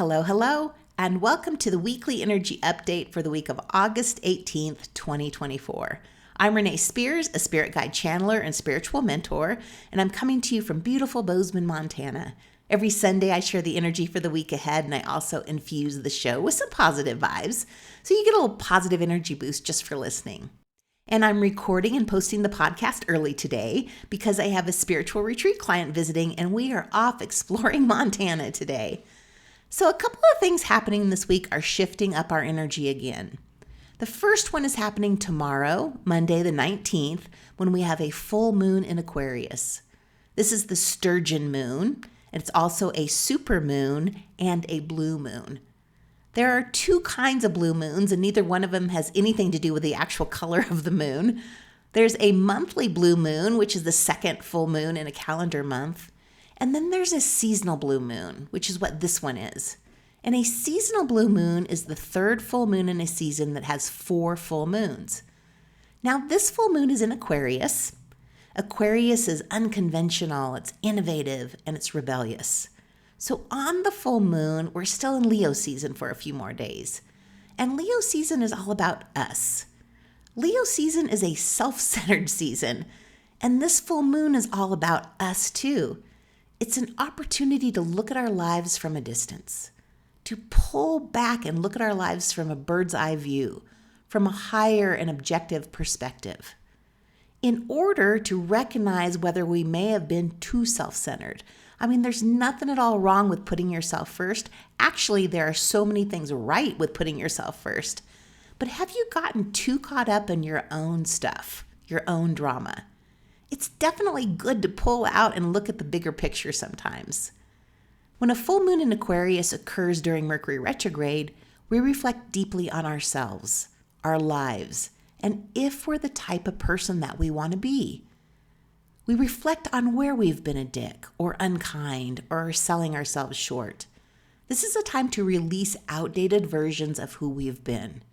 Hello, hello, and welcome to the weekly energy update for the week of August 18th, 2024. I'm Renee Spears, a spirit guide channeler and spiritual mentor, and I'm coming to you from beautiful Bozeman, Montana. Every Sunday, I share the energy for the week ahead, and I also infuse the show with some positive vibes, so you get a little positive energy boost just for listening. And I'm recording and posting the podcast early today because I have a spiritual retreat client visiting, and we are off exploring Montana today. So a couple of things happening this week are shifting up our energy again. The first one is happening tomorrow, Monday the 19th, when we have a full moon in Aquarius. This is the sturgeon moon, and it's also a supermoon and a blue moon. There are two kinds of blue moons, and neither one of them has anything to do with the actual color of the moon. There's a monthly blue moon, which is the second full moon in a calendar month. And then there's a seasonal blue moon, which is what this one is. And a seasonal blue moon is the third full moon in a season that has 4 full moons. Now, this full moon is in Aquarius. Aquarius is unconventional, it's innovative, and it's rebellious. So on the full moon, we're still in Leo season for a few more days. And Leo season is all about us. Leo season is a self-centered season. And this full moon is all about us too. It's an opportunity to look at our lives from a distance, to pull back and look at our lives from a bird's eye view, from a higher and objective perspective, in order to recognize whether we may have been too self-centered. I mean, there's nothing at all wrong with putting yourself first. Actually, there are so many things right with putting yourself first. But have you gotten too caught up in your own stuff, your own drama? It's definitely good to pull out and look at the bigger picture sometimes. When a full moon in Aquarius occurs during Mercury retrograde, we reflect deeply on ourselves, our lives, and if we're the type of person that we want to be. We reflect on where we've been a dick or unkind or selling ourselves short. This is a time to release outdated versions of who we've been.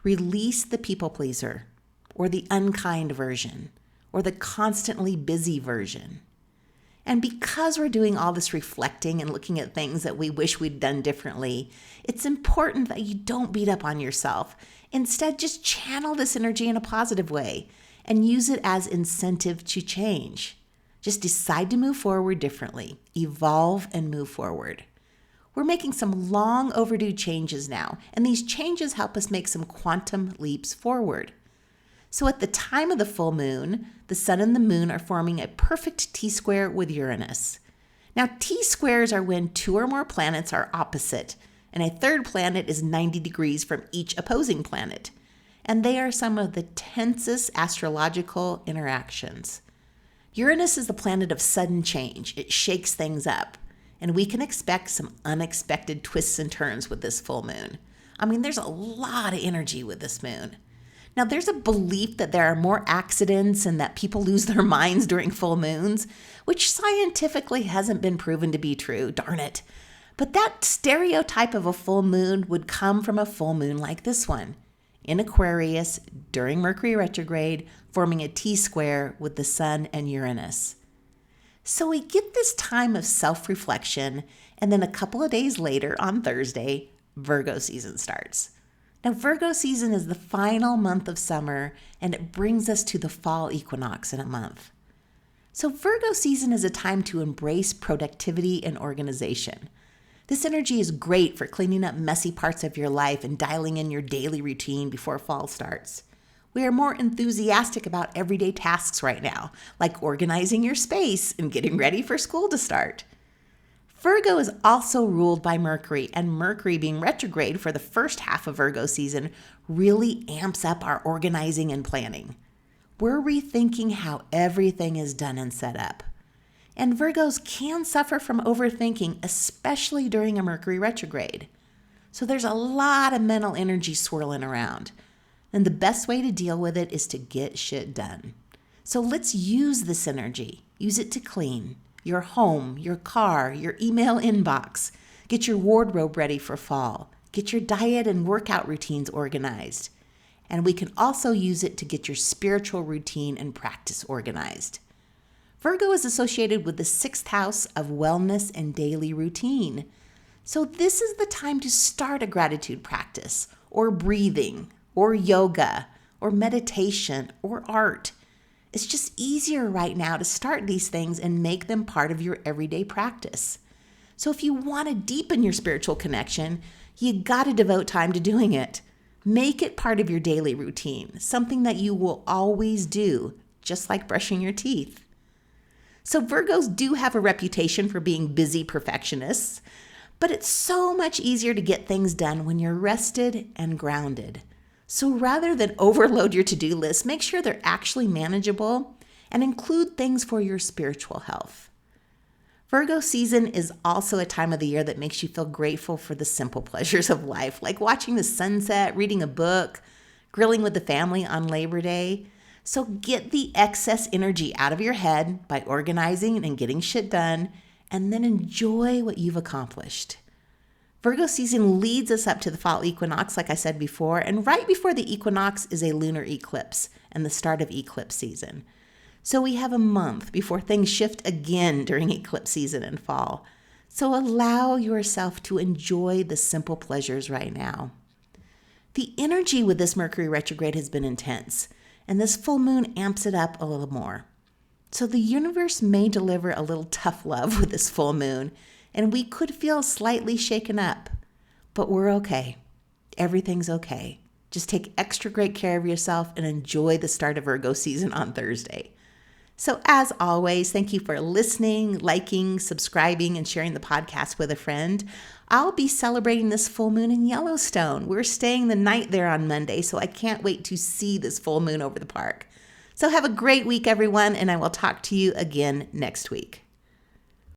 Release the people pleaser or the unkind version, or the constantly busy version. And because we're doing all this reflecting and looking at things that we wish we'd done differently, it's important that you don't beat up on yourself. Instead, just channel this energy in a positive way and use it as incentive to change. Just decide to move forward differently, evolve and move forward. We're making some long overdue changes now, and these changes help us make some quantum leaps forward. So at the time of the full moon, the sun and the moon are forming a perfect T-square with Uranus. Now, T-squares are when 2 or more planets are opposite, and a third planet is 90 degrees from each opposing planet. And they are some of the tensest astrological interactions. Uranus is the planet of sudden change. It shakes things up, and we can expect some unexpected twists and turns with this full moon. I mean, there's a lot of energy with this moon. Now, there's a belief that there are more accidents and that people lose their minds during full moons, which scientifically hasn't been proven to be true, darn it. But that stereotype of a full moon would come from a full moon like this one, in Aquarius during Mercury retrograde, forming a T-square with the sun and Uranus. So we get this time of self-reflection, and then a couple of days later, on Thursday, Virgo season starts. Now, Virgo season is the final month of summer, and it brings us to the fall equinox in a month. So Virgo season is a time to embrace productivity and organization. This energy is great for cleaning up messy parts of your life and dialing in your daily routine before fall starts. We are more enthusiastic about everyday tasks right now, like organizing your space and getting ready for school to start. Virgo is also ruled by Mercury, and Mercury being retrograde for the first half of Virgo season really amps up our organizing and planning. We're rethinking how everything is done and set up. And Virgos can suffer from overthinking, especially during a Mercury retrograde. So there's a lot of mental energy swirling around. And the best way to deal with it is to get shit done. So let's use this energy. Use it to clean your home, your car, your email inbox. Get your wardrobe ready for fall. Get your diet and workout routines organized. And we can also use it to get your spiritual routine and practice organized. Virgo is associated with the 6th house of wellness and daily routine. So this is the time to start a gratitude practice, or breathing, or yoga, or meditation, or art. It's just easier right now to start these things and make them part of your everyday practice. So if you want to deepen your spiritual connection, you got to devote time to doing it. Make it part of your daily routine, something that you will always do, just like brushing your teeth. So Virgos do have a reputation for being busy perfectionists, but it's so much easier to get things done when you're rested and grounded. So rather than overload your to-do list, make sure they're actually manageable and include things for your spiritual health. Virgo season is also a time of the year that makes you feel grateful for the simple pleasures of life, like watching the sunset, reading a book, grilling with the family on Labor Day. So get the excess energy out of your head by organizing and getting shit done, and then enjoy what you've accomplished. Virgo season leads us up to the fall equinox, like I said before, and right before the equinox is a lunar eclipse and the start of eclipse season. So we have a month before things shift again during eclipse season and fall. So allow yourself to enjoy the simple pleasures right now. The energy with this Mercury retrograde has been intense, and this full moon amps it up a little more. So the universe may deliver a little tough love with this full moon, and we could feel slightly shaken up. But we're okay. Everything's okay. Just take extra great care of yourself and enjoy the start of Virgo season on Thursday. So as always, thank you for listening, liking, subscribing, and sharing the podcast with a friend. I'll be celebrating this full moon in Yellowstone. We're staying the night there on Monday, so I can't wait to see this full moon over the park. So have a great week, everyone, and I will talk to you again next week.